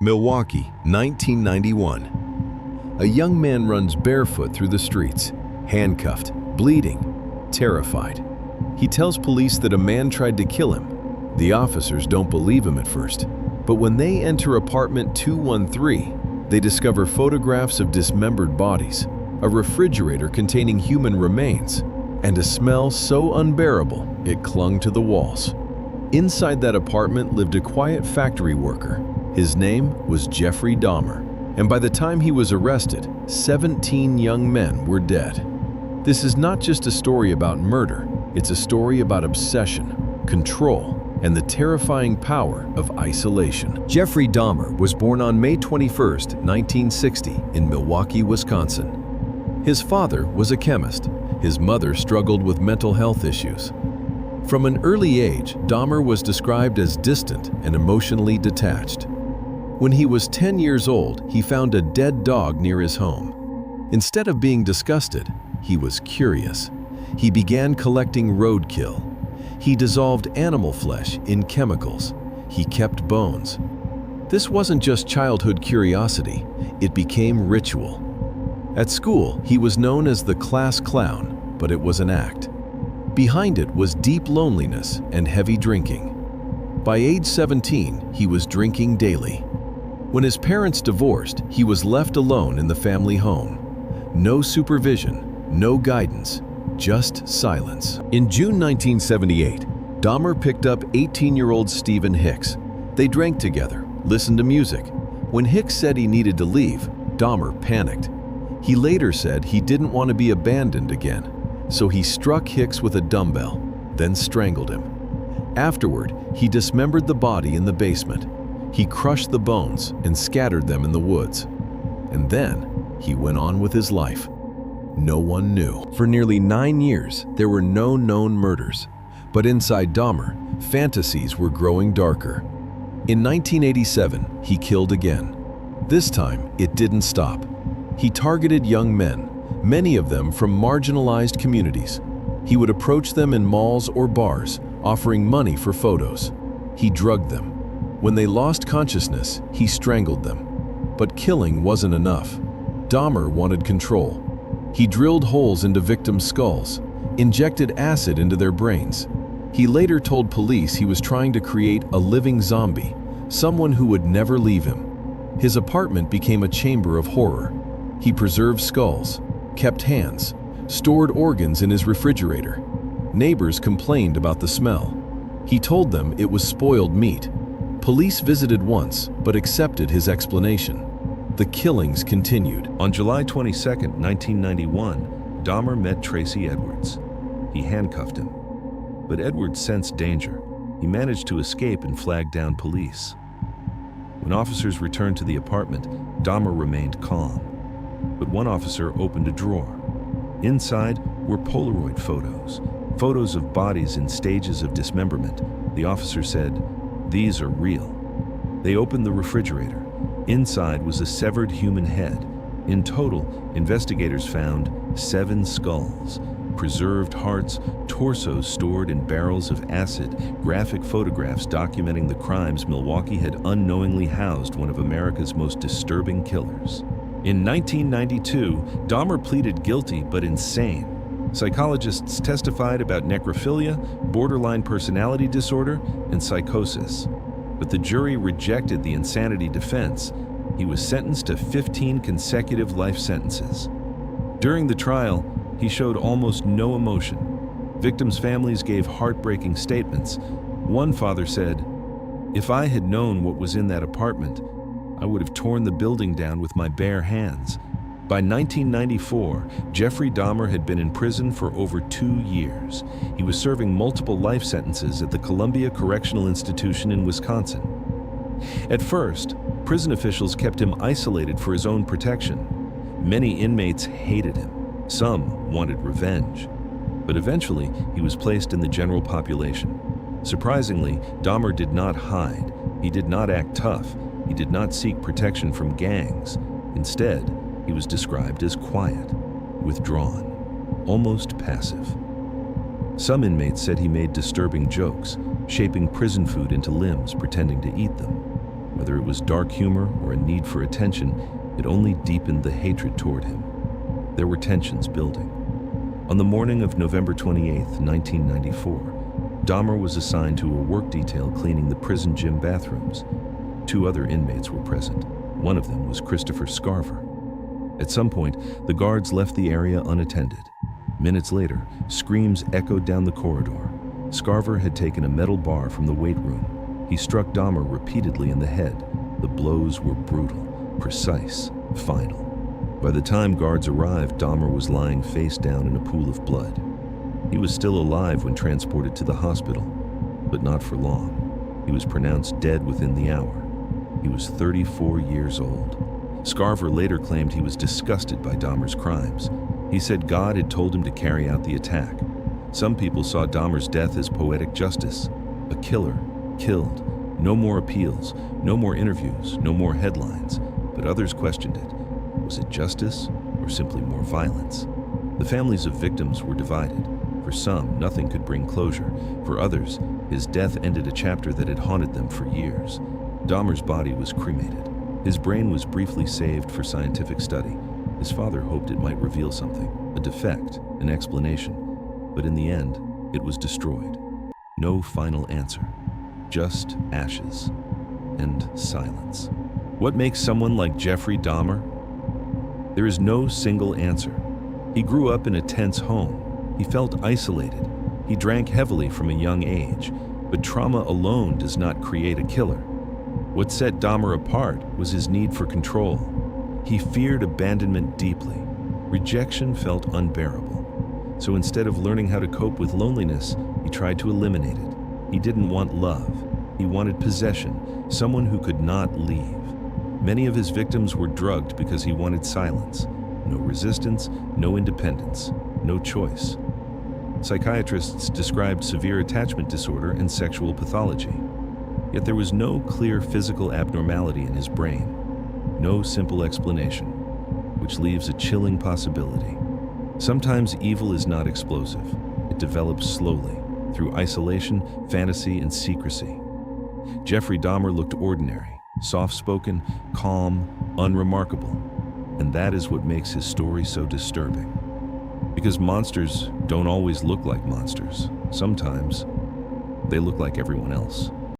Milwaukee, 1991. A young man runs barefoot through the streets, handcuffed, bleeding, terrified. He tells police that a man tried to kill him. The officers don't believe him at first, but when they enter apartment 213, they discover photographs of dismembered bodies, a refrigerator containing human remains, and a smell so unbearable it clung to the walls. Inside that apartment lived a quiet factory worker. His name was Jeffrey Dahmer, and by the time he was arrested, 17 young men were dead. This is not just a story about murder, it's a story about obsession, control, and the terrifying power of isolation. Jeffrey Dahmer was born on May 21, 1960, in Milwaukee, Wisconsin. His father was a chemist. His mother struggled with mental health issues. From an early age, Dahmer was described as distant and emotionally detached. When he was 10 years old, he found a dead dog near his home. Instead of being disgusted, he was curious. He began collecting roadkill. He dissolved animal flesh in chemicals. He kept bones. This wasn't just childhood curiosity, it became ritual. At school, he was known as the class clown, but it was an act. Behind it was deep loneliness and heavy drinking. By age 17, he was drinking daily. When his parents divorced, he was left alone in the family home. No supervision, no guidance, just silence. In June 1978, Dahmer picked up 18-year-old Stephen Hicks. They drank together, listened to music. When Hicks said he needed to leave, Dahmer panicked. He later said he didn't want to be abandoned again, so he struck Hicks with a dumbbell, then strangled him. Afterward, he dismembered the body in the basement. He crushed the bones and scattered them in the woods. And then, he went on with his life. No one knew. For nearly 9 years, there were no known murders. But inside Dahmer, fantasies were growing darker. In 1987, he killed again. This time, it didn't stop. He targeted young men, many of them from marginalized communities. He would approach them in malls or bars, offering money for photos. He drugged them. When they lost consciousness, he strangled them. But killing wasn't enough. Dahmer wanted control. He drilled holes into victims' skulls, injected acid into their brains. He later told police he was trying to create a living zombie, someone who would never leave him. His apartment became a chamber of horror. He preserved skulls, kept hands, stored organs in his refrigerator. Neighbors complained about the smell. He told them it was spoiled meat. Police visited once, but accepted his explanation. The killings continued. On July 22, 1991, Dahmer met Tracy Edwards. He handcuffed him. But Edwards sensed danger. He managed to escape and flagged down police. When officers returned to the apartment, Dahmer remained calm. But one officer opened a drawer. Inside were Polaroid photos of bodies in stages of dismemberment. The officer said, "These are real." They opened the refrigerator. Inside was a severed human head. In total, investigators found 7 skulls, preserved hearts, torsos stored in barrels of acid, graphic photographs documenting the crimes. Milwaukee had unknowingly housed one of America's most disturbing killers. In 1992, Dahmer pleaded guilty but insane. Psychologists testified about necrophilia, borderline personality disorder, and psychosis. But the jury rejected the insanity defense. He was sentenced to 15 consecutive life sentences. During the trial, he showed almost no emotion. Victims' families gave heartbreaking statements. One father said, "If I had known what was in that apartment, I would have torn the building down with my bare hands." By 1994, Jeffrey Dahmer had been in prison for over 2 years. He was serving multiple life sentences at the Columbia Correctional Institution in Wisconsin. At first, prison officials kept him isolated for his own protection. Many inmates hated him. Some wanted revenge. But eventually, he was placed in the general population. Surprisingly, Dahmer did not hide. He did not act tough. He did not seek protection from gangs. Instead, he was described as quiet, withdrawn, almost passive. Some inmates said he made disturbing jokes, shaping prison food into limbs, pretending to eat them. Whether it was dark humor or a need for attention, it only deepened the hatred toward him. There were tensions building. On the morning of November 28, 1994, Dahmer was assigned to a work detail cleaning the prison gym bathrooms. 2 other inmates were present. One of them was Christopher Scarver. At some point, the guards left the area unattended. Minutes later, screams echoed down the corridor. Scarver had taken a metal bar from the weight room. He struck Dahmer repeatedly in the head. The blows were brutal, precise, final. By the time guards arrived, Dahmer was lying face down in a pool of blood. He was still alive when transported to the hospital, but not for long. He was pronounced dead within the hour. He was 34 years old. Scarver later claimed he was disgusted by Dahmer's crimes. He said God had told him to carry out the attack. Some people saw Dahmer's death as poetic justice. A killer, killed. No more appeals, no more interviews, no more headlines. But others questioned it. Was it justice or simply more violence? The families of victims were divided. For some, nothing could bring closure. For others, his death ended a chapter that had haunted them for years. Dahmer's body was cremated. His brain was briefly saved for scientific study. His father hoped it might reveal something, a defect, an explanation. But in the end, it was destroyed. No final answer. Just ashes and silence. What makes someone like Jeffrey Dahmer? There is no single answer. He grew up in a tense home. He felt isolated. He drank heavily from a young age. But trauma alone does not create a killer. What set Dahmer apart was his need for control. He feared abandonment deeply. Rejection felt unbearable. So instead of learning how to cope with loneliness, he tried to eliminate it. He didn't want love. He wanted possession, someone who could not leave. Many of his victims were drugged because he wanted silence. No resistance, no independence, no choice. Psychiatrists described severe attachment disorder and sexual pathology. Yet there was no clear physical abnormality in his brain. No simple explanation, which leaves a chilling possibility. Sometimes evil is not explosive. It develops slowly, through isolation, fantasy, and secrecy. Jeffrey Dahmer looked ordinary, soft-spoken, calm, unremarkable. And that is what makes his story so disturbing. Because monsters don't always look like monsters. Sometimes they look like everyone else.